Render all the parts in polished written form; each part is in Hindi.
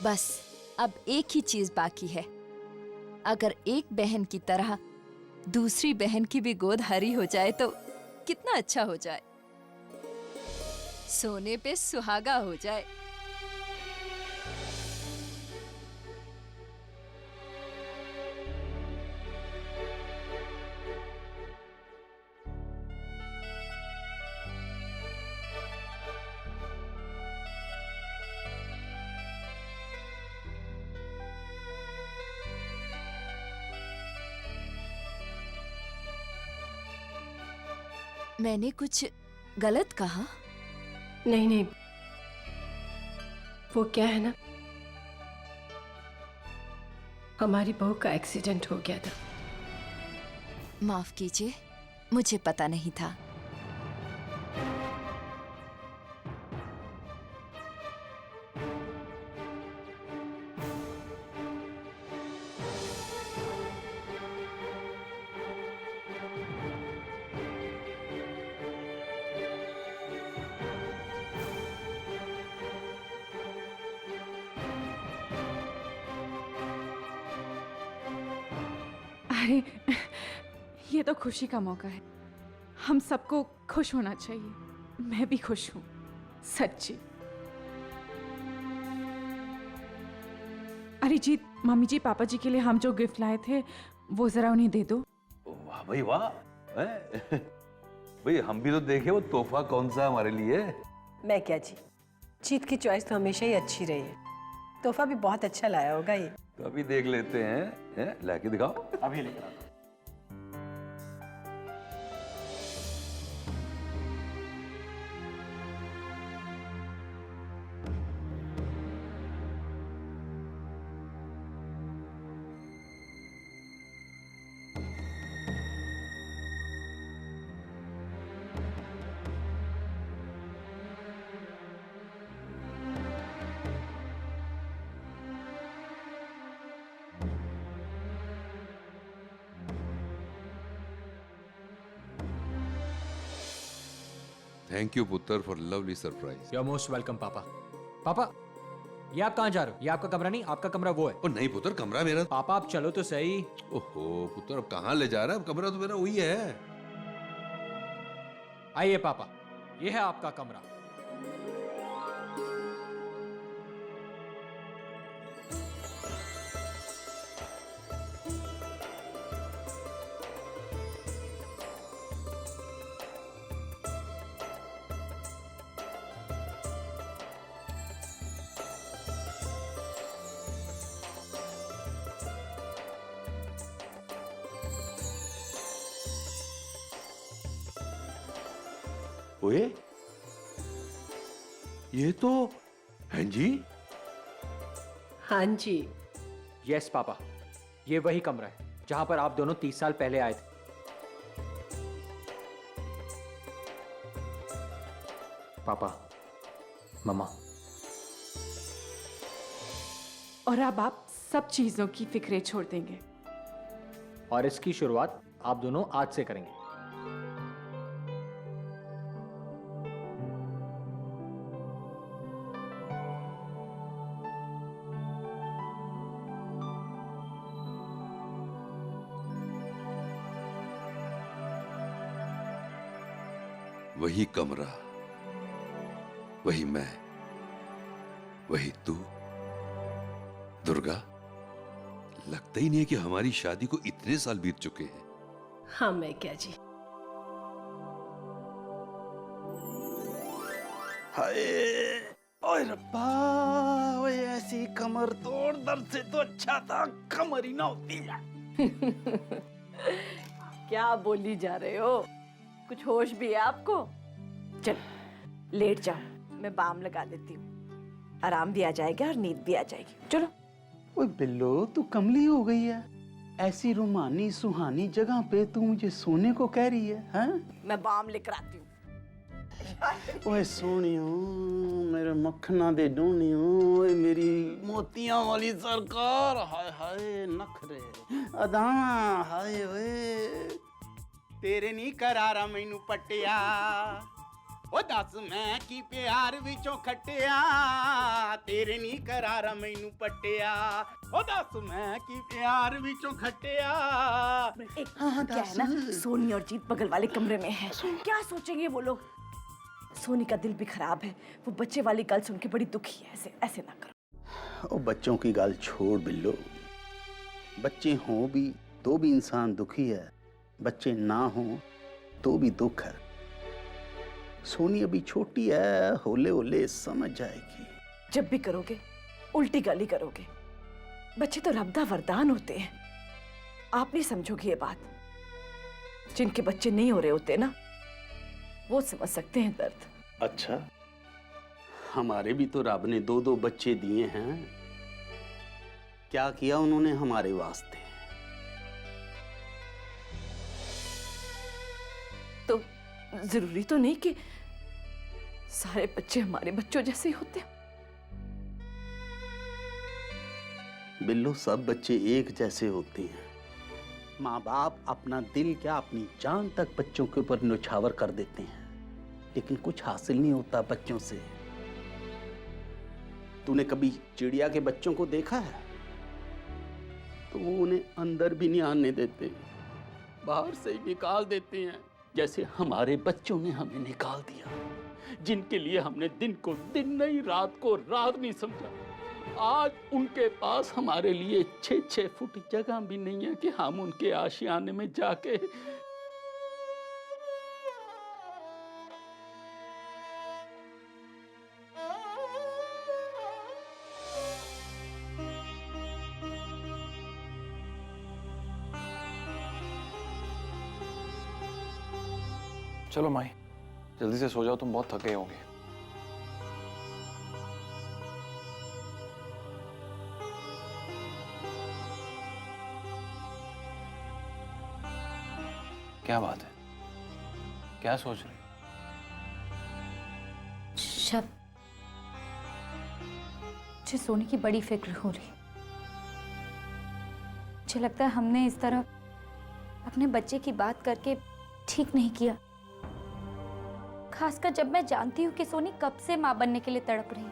बस अब एक ही चीज बाकी है। अगर एक बहन की तरह दूसरी बहन की भी गोद हरी हो जाए तो कितना अच्छा हो जाए, सोने पे सुहागा हो जाए। मैंने कुछ गलत कहा? नहीं नहीं, वो क्या है ना, हमारी बहू का एक्सीडेंट हो गया था। माफ कीजिए, मुझे पता नहीं था। अरे ये तो खुशी का मौका है, हम सबको खुश होना चाहिए। मैं भी खुश हूँ, सच्ची। अरे जीत, मम्मी जी पापा जी के लिए हम जो गिफ्ट लाए थे वो जरा उन्हें दे दो। वाह भाई वाह। भाई हम भी तो देखे वो तोहफा कौन सा हमारे लिए। मैं क्या जी, जीत की चॉइस तो हमेशा ही अच्छी रही है। तोहफा भी बहुत अच्छा लाया होगा ये। तो अभी देख लेते हैं, लाके दिखाओ। अभी लेकर आता हूं। थैंक यू पुत्र for lovely surprise. You are most welcome papa. Papa, ये आप कहाँ जा रहे हो? ये आपका कमरा नहीं, आपका कमरा वो है। ओ नहीं पुत्र, कमरा मेरा। पापा आप चलो तो सही। ओहो पुत्र, अब कहाँ ले जा रहा है? अब कमरा तो मेरा वही है। आइए पापा, ये है आपका कमरा। ओए, ये तो हैं जी। हाँ जी। यस पापा, ये वही कमरा है जहां पर आप दोनों 30 साल पहले आए थे। पापा, मम्मा। और अब आप सब चीजों की फिक्रें छोड़ देंगे। और इसकी शुरुआत आप दोनों आज से करेंगे। वही कमरा, वही मैं, वही तू। दुर्गा, लगता ही नहीं है कि हमारी शादी को इतने साल बीत चुके हैं। हाँ मैं क्या जी। हाय ओए रब्बा, ओए ऐसी कमर तोड़ दर्द से तो अच्छा था कमर ही ना होती है। क्या बोली जा रहे हो? कुछ होश भी है आपको? चल लेट जाओ, मैं बाम लगा देती हूँ, आराम भी आ जाएगा और नींद भी आ जाएगी। चलो। ओए बिल्लो, तू कमली हो गई है। ऐसी रोमानी सुहानी जगह पे तू मुझे सोने को कह रही है, हैं? मैं बाम लेकर आती हूँ। ओए सोनियो, मेरे मक्खना दे डोनियो, ओए मेरी मोतियां वाली सरकार, हाय हाय नखरे अदामा, हाय ओए तेरे नहीं करारा मैनू पटिया, ਉਹ ਦੱਸ ਮੈਂ ਕੀ ਪਿਆਰ ਵਿੱਚੋਂ ਖੱਟਿਆ ਤੇਰੇ ਨਹੀਂ ਕਰਾਰਾ ਮੈਨੂੰ ਪੱਟਿਆ ਉਹ ਦੱਸ ਮੈਂ ਕੀ ਪਿਆਰ ਵਿੱਚੋਂ खटिया एक क्या है ना, सोनी और जीत बगल वाले कमरे में है। क्या सोचेंगे वो लोग? सोनी का दिल भी खराब है, वो बच्चे वाली गल सुन के बड़ी दुखी है। ऐसे ऐसे ना करो। ओ बच्चों की गल छोड़ बिल्लो, बच्चे हों भी तो भी इंसान दुखी है, बच्चे ना हों तो भी दुख है। सोनी अभी छोटी है, होले होले समझ जाएगी। जब भी करोगे उल्टी गाली करोगे। बच्चे तो रब दा वरदान होते हैं, आप नहीं समझोगे ये बात। जिनके बच्चे नहीं हो रहे होते ना, वो समझ सकते हैं दर्द। अच्छा, हमारे भी तो रब ने 2-2 बच्चे दिए हैं। क्या किया उन्होंने हमारे वास्ते? तो जरूरी तो नहीं कि सारे बच्चे हमारे बच्चों जैसे ही होते हैं। बिल्लो, सब बच्चे एक जैसे होते हैं। माँ बाप अपना दिल क्या अपनी जान तक बच्चों के ऊपर न्यौछावर कर देते हैं, लेकिन कुछ हासिल नहीं होता बच्चों से। तूने कभी चिड़िया के बच्चों को देखा है? तो वो उन्हें अंदर भी नहीं आने देते, बाहर से ही निकाल देते हैं, जैसे हमारे बच्चों ने हमें निकाल दिया, जिनके लिए हमने दिन को दिन नहीं, रात को रात नहीं समझा। आज उनके पास हमारे लिए 6-6 फुट जगह भी नहीं है कि हम उनके आशियाने में जाके चलो माई, जल्दी से सो जाओ, तुम बहुत थके होंगे। क्या बात है? क्या सोच रहे हो? शब, मुझे सोने की बड़ी फिक्र हो रही है। मुझे लगता है हमने इस तरह अपने बच्चे की बात करके ठीक नहीं किया, खासकर जब मैं जानती हूँ कि सोनी कब से माँ बनने के लिए तड़प रही है।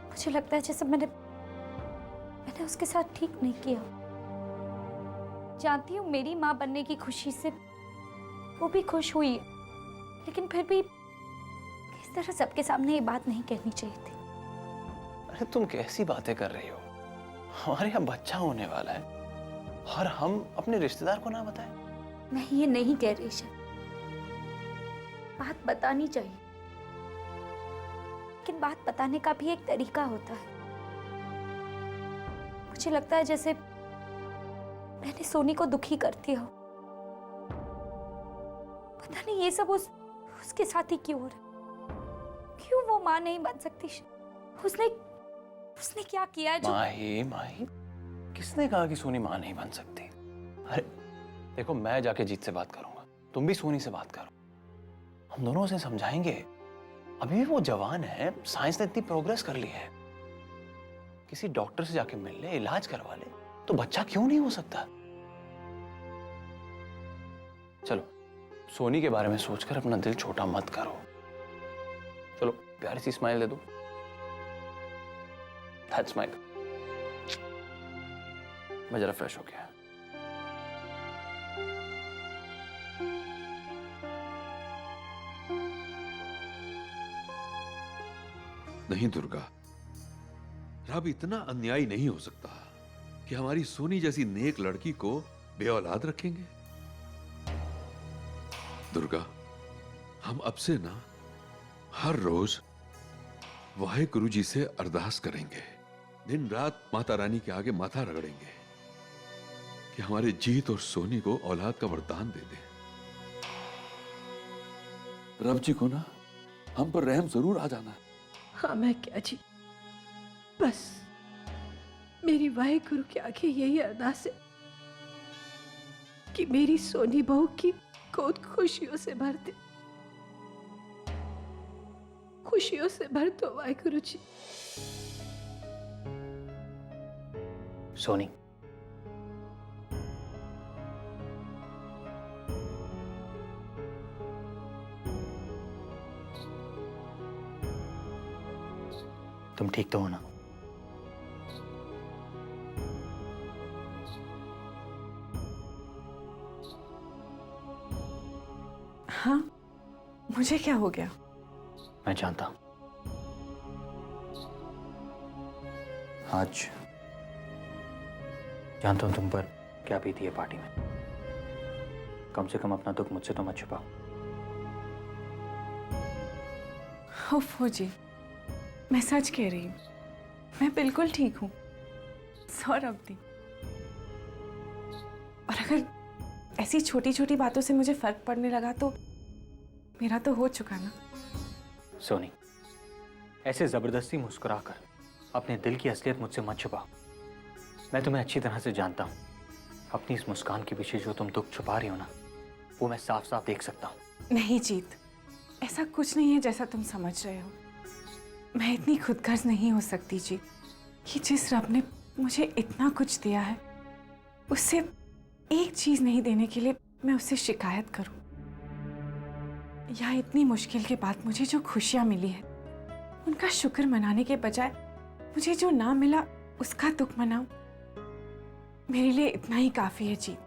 मुझे लगता है जैसे मैंने उसके साथ ठीक नहीं किया। जानती हूँ मेरी माँ बनने की खुशी से वो भी खुश हुई है, लेकिन फिर भी इस तरह सबके सामने ये बात नहीं कहनी चाहिए थी। अरे तुम कैसी बातें कर रही हो? हमारे यहाँ बच्चा होने वाला है और हम अपने रिश्तेदार को ना बताएं? मैं ये नहीं कह रही शब, बात बतानी चाहिए, लेकिन बात बताने का भी एक तरीका होता है। मुझे लगता है जैसे मैंने सोनी को दुखी कर दिया हो। पता नहीं ये सब उसके साथ ही क्यों हो रहा? क्यों वो माँ नहीं बन सकती? उसने क्या किया है जो... माही, किसने कहा कि सोनी माँ नहीं बन सकती? अरे देखो, मैं जाके जीत से बात करूंगा, तुम भी सोनी से बात करो, हम दोनों उसे समझाएंगे। अभी भी वो जवान है, साइंस ने इतनी प्रोग्रेस कर ली है। किसी डॉक्टर से जाके मिल ले, इलाज करवा ले, तो बच्चा क्यों नहीं हो सकता? चलो, सोनी के बारे में सोचकर अपना दिल छोटा मत करो। चलो, प्यारी सी स्माइल दे दो। That's smile. मैं जरा फ्रेश हो गया। नहीं दुर्गा, रब इतना अन्यायी नहीं हो सकता कि हमारी सोनी जैसी नेक लड़की को बेऔलाद रखेंगे। दुर्गा, हम अब से ना हर रोज वाहेगुरु जी से अरदास करेंगे, दिन रात माता रानी के आगे माथा रगड़ेंगे कि हमारे जीत और सोनी को औलाद का वरदान दे दे। रब जी को ना हम पर रहम जरूर आ जाना। हाँ, मैं क्या जी, बस मेरी वाहेगुरु के आगे यही अरदास है कि मेरी सोनी बहू की गोद खुशियों से भर दे, खुशियों से भर दो वाहेगुरु जी। सोनी, ठीक तो हो ना? हाँ, मुझे क्या हो गया? मैं जानता हूं। आज जानता हूं तुम पर क्या बीती है पार्टी में। कम से कम अपना दुख मुझसे तो मत छुपाओ। ओफो जी, मैं सच कह रही हूँ, मैं बिल्कुल ठीक हूँ। सौरभ दी, और अगर ऐसी छोटी छोटी बातों से मुझे फर्क पड़ने लगा तो मेरा तो हो चुका ना। सोनी, ऐसे जबरदस्ती मुस्कुराकर अपने दिल की असलियत मुझसे मत छुपाओ। मैं तुम्हें अच्छी तरह से जानता हूँ। अपनी इस मुस्कान के पीछे जो तुम दुख छुपा रही हो ना, वो मैं साफ साफ देख सकता हूँ। नहीं जीत, ऐसा कुछ नहीं है जैसा तुम समझ रहे हो। मैं इतनी खुदगर्ज नहीं हो सकती जी कि जिस रब ने मुझे इतना कुछ दिया है उससे एक चीज नहीं देने के लिए मैं उससे शिकायत करूं। या इतनी मुश्किल के बाद मुझे जो खुशियां मिली है उनका शुक्र मनाने के बजाय मुझे जो ना मिला उसका दुख मनाऊं। मेरे लिए इतना ही काफी है जी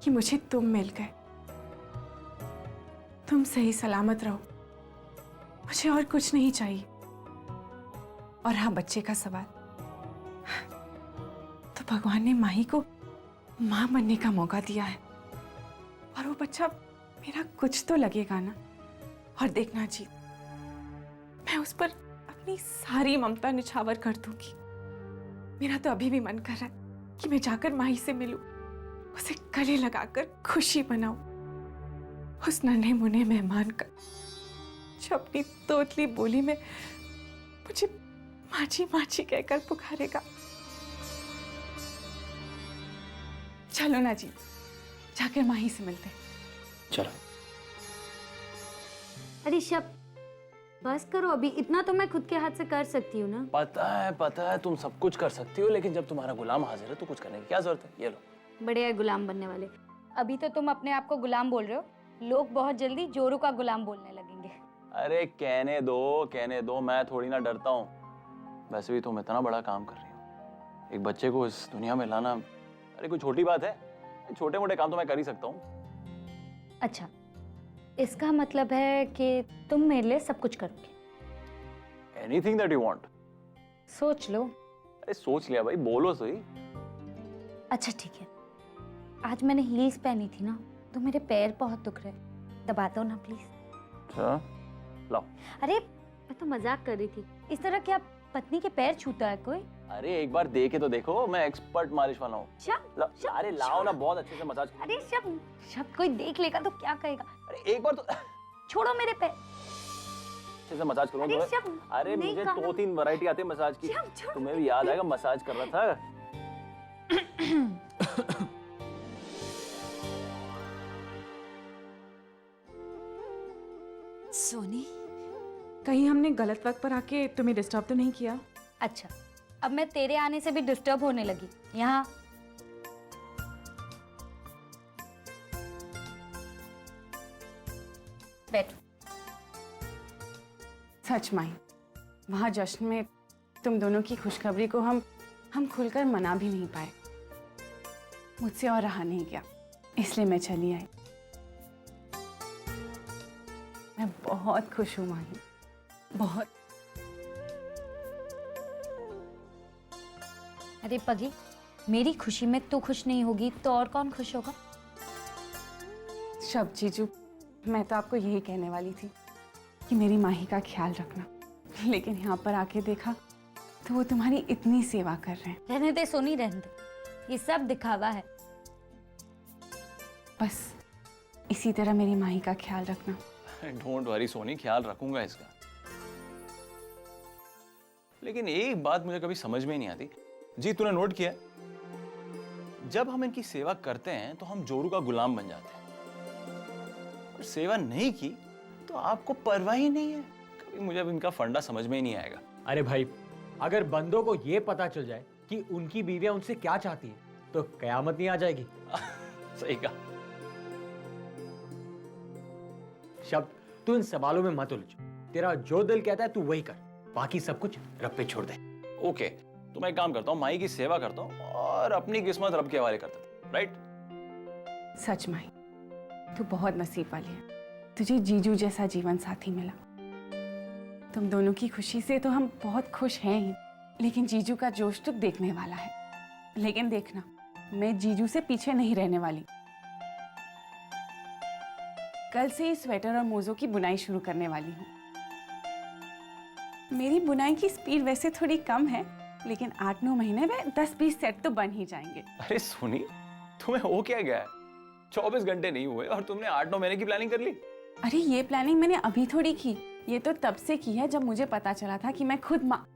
कि मुझे तुम मिल गए। तुम सही सलामत रहो, मुझे और कुछ नहीं चाहिए। और हाँ, बच्चे का सवाल, तो भगवान ने माही को मां बनने का मौका दिया है और वो बच्चा मेरा कुछ तो लगेगा ना। और देखना जी, मैं उस पर अपनी सारी ममता निछावर कर दूंगी। मेरा तो अभी भी मन कर रहा है कि मैं जाकर माही से मिलूं, उसे गले लगाकर खुशी मनाऊं। उस नन्हे मुन्ने मेहमान का जो अपनी तोतली बोली में मुझे माची माची कहकर पुकारेगा। चलो ना जी, जाकर माही से मिलते हैं। चलो। अरे शब, बस करो अभी, इतना तो मैं खुद के हाथ से कर सकती हूँ ना। पता है तुम सब कुछ कर सकती हो, लेकिन जब तुम्हारा गुलाम हाजिर है तो कुछ करने की क्या जरूरत है? ये लो। बड़े गुलाम बनने वाले। अभी तो तुम अपने आप को गुलाम बोल रहे हो, लोग बहुत जल्दी जोरू का गुलाम बोलने लगेंगे। अरे कहने दो, मैं थोड़ी ना डरता हूँ। वैसे भी तुम इतना बड़ा काम कर रही हो, एक बच्चे को इस दुनिया में लाना, अरे कोई छोटी बात है? छोटे मोटे काम तो मैं कर ही सकता हूँ। अच्छा, इसका मतलब है कि तुम मेरे लिए सब कुछ करोगे? Anything that you want। सोच लो। अरे सोच लिया भाई, बोलो सही। अच्छा ठीक है, आज मैंने हील्स पहनी थी ना, तो मेरे पैर बहुत दुख रहे, दबा दो ना प्लीज। अच्छा, लाओ। अरे मैं तो मजाक कर रही थी, इस तरह क्या पत्नी के पैर छूता है कोई? अरे एक बार दे के तो देखो, मैं एक्सपर्ट मालिश वाला हूँ। अरे लाओ ना, बहुत अच्छे से मसाज। अरे शब, कोई देख लेगा तो क्या कहेगा? अरे एक बार तो छोड़ो मेरे पैर। अच्छे से मसाज करो। अरे शब, अरे नहीं मुझे करना। 2-3 वैरायटी आती है मसाज की, शब, छोड़। तुम्हें भी याद आएगा मसाज कर रहा था। सोनी, कहीं हमने गलत वक्त पर आके तुम्हें डिस्टर्ब तो नहीं किया? अच्छा, अब मैं तेरे आने से भी डिस्टर्ब होने लगी। यहाँ बैठो। सच माही, वहां जश्न में तुम दोनों की खुशखबरी को हम खुलकर मना भी नहीं पाए। मुझसे और रहा नहीं गया, इसलिए मैं चली आई। मैं बहुत खुश हूँ माही, बहुत। अरे पगी, मेरी खुशी में तू खुश नहीं होगी तो और कौन खुश होगा? शब जीजू, मैं तो आपको यही कहने वाली थी कि मेरी माही का ख्याल रखना, लेकिन यहाँ पर आके देखा तो वो तुम्हारी इतनी सेवा कर रहे हैं। रहने दे सोनी, रहने दे, ये सब दिखावा है। बस इसी तरह मेरी माही का ख्याल रखना। डोंट वरी सोनी, ख्याल रखूंगा इसका। लेकिन एक बात मुझे कभी समझ में नहीं आती जी, तूने नोट किया, जब हम इनकी सेवा करते हैं तो हम जोरू का गुलाम बन जाते हैं, और सेवा नहीं की तो आपको परवाह ही नहीं है। कभी मुझे अब इनका फंडा समझ में ही नहीं आएगा। अरे भाई, अगर बंदों को ये पता चल जाए कि उनकी बीवियां उनसे क्या चाहती है तो कयामत नहीं आ जाएगी। सही कहा। शब्द, तू इन सवालों में मत उलझ। तेरा जो दिल कहता है तू वही कर, बाकी सब कुछ रब पे छोड़ दे। ओके, तो मैं एक काम करता हूँ, माई की सेवा करता हूँ और अपनी किस्मत रब के हवाले कर देता हूँ, राइट? सच माही, तू बहुत नसीब वाली है, तुझे जीजू जैसा जीवन साथी मिला। तुम दोनों की खुशी से तो हम बहुत खुश हैं ही, लेकिन जीजू का जोश तो देखने वाला है। लेकिन देखना, मैं जीजू से पीछे नहीं रहने वाली। कल से ही स्वेटर और मोज़ों की बुनाई शुरू करने वाली हूँ। मेरी बुनाई की स्पीड वैसे थोड़ी कम है, लेकिन 8-9 महीने में 10-20 सेट तो बन ही जाएंगे। अरे सोनी, तुम्हें हो क्या गया है? 24 घंटे नहीं हुए और तुमने 8-9 महीने की प्लानिंग कर ली? अरे ये प्लानिंग मैंने अभी थोड़ी की, ये तो तब से की है जब मुझे पता चला था कि मैं खुद माँ।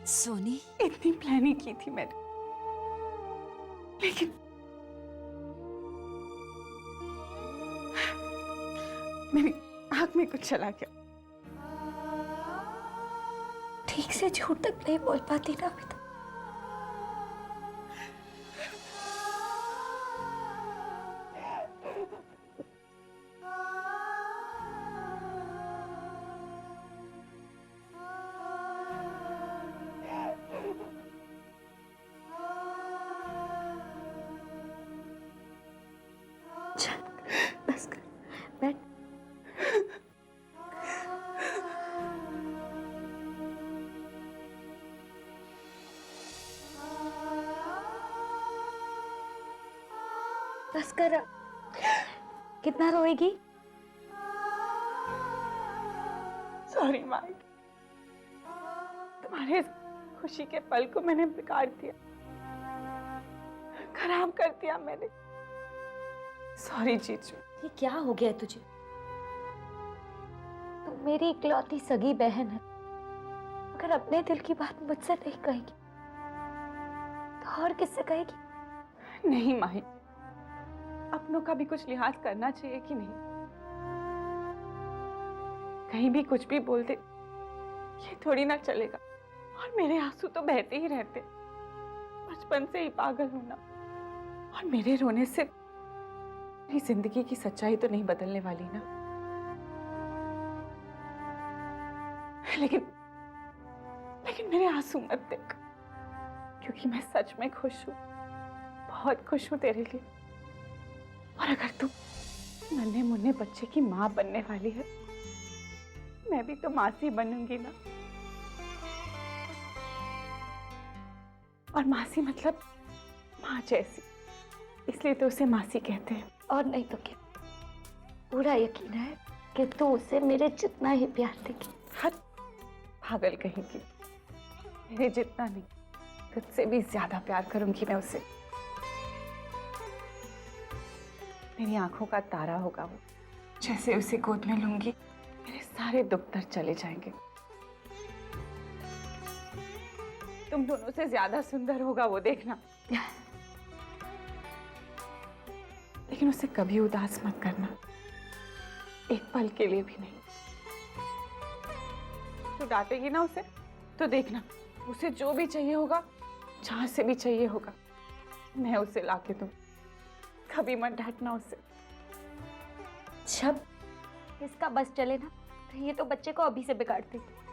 सोनी, इतनी प्लानिंग की थी मैंने, लेकिन मेरी आंख में कुछ चला गया। ठीक से झूठ तक नहीं बोल पाती ना अभी तक। बस कर, बैठ। बस कर, कितना रोएगी? सॉरी माँ, तुम्हारे खुशी के पल को मैंने बिगाड़ दिया, खराब कर दिया मैंने। सॉरी जीजू। ये क्या हो गया तुझे? तुम मेरी इकलौती सगी बहन है, अगर अपने दिल की बात मुझसे नहीं कहेगी तो और किससे कहेगी? नहीं माही, अपनों का भी कुछ लिहाज करना चाहिए कि नहीं? कहीं भी कुछ भी बोल दे, ये थोड़ी ना चलेगा। और मेरे आंसू तो बहते ही रहते, बचपन से ही पागल हूं ना। और मेरे रोने से मेरी जिंदगी की सच्चाई तो नहीं बदलने वाली ना। लेकिन मेरे आंसू मत देख, क्योंकि मैं सच में खुश हूं, बहुत खुश हूं तेरे लिए। और अगर तू नन्हे मुन्ने बच्चे की माँ बनने वाली है, मैं भी तो मासी बनूंगी ना। और मासी मतलब माँ जैसी, इसलिए तो उसे मासी कहते हैं। और नहीं तो क्या, पूरा यकीन है कि तू उसे मेरे जितना ही प्यार देगी। हद, पागल कहेगी। मेरे जितना नहीं, तुझसे भी ज्यादा प्यार करूंगी मैं उसे। मेरी आंखों का तारा होगा वो। जैसे उसे गोद में लूंगी, मेरे सारे दुख दर्द चले जाएंगे। तुम दोनों से ज्यादा सुंदर होगा वो, देखना। लेकिन उसे कभी उदास मत करना, एक पल के लिए भी नहीं। तू डांटेगी ना उसे, तो देखना, उसे जो भी चाहिए होगा, जहां से भी चाहिए होगा, मैं उसे लाके दूं। कभी मत डांटना उसे। जब इसका बस चले ना, तो ये तो बच्चे को अभी से बिगाड़ देगी।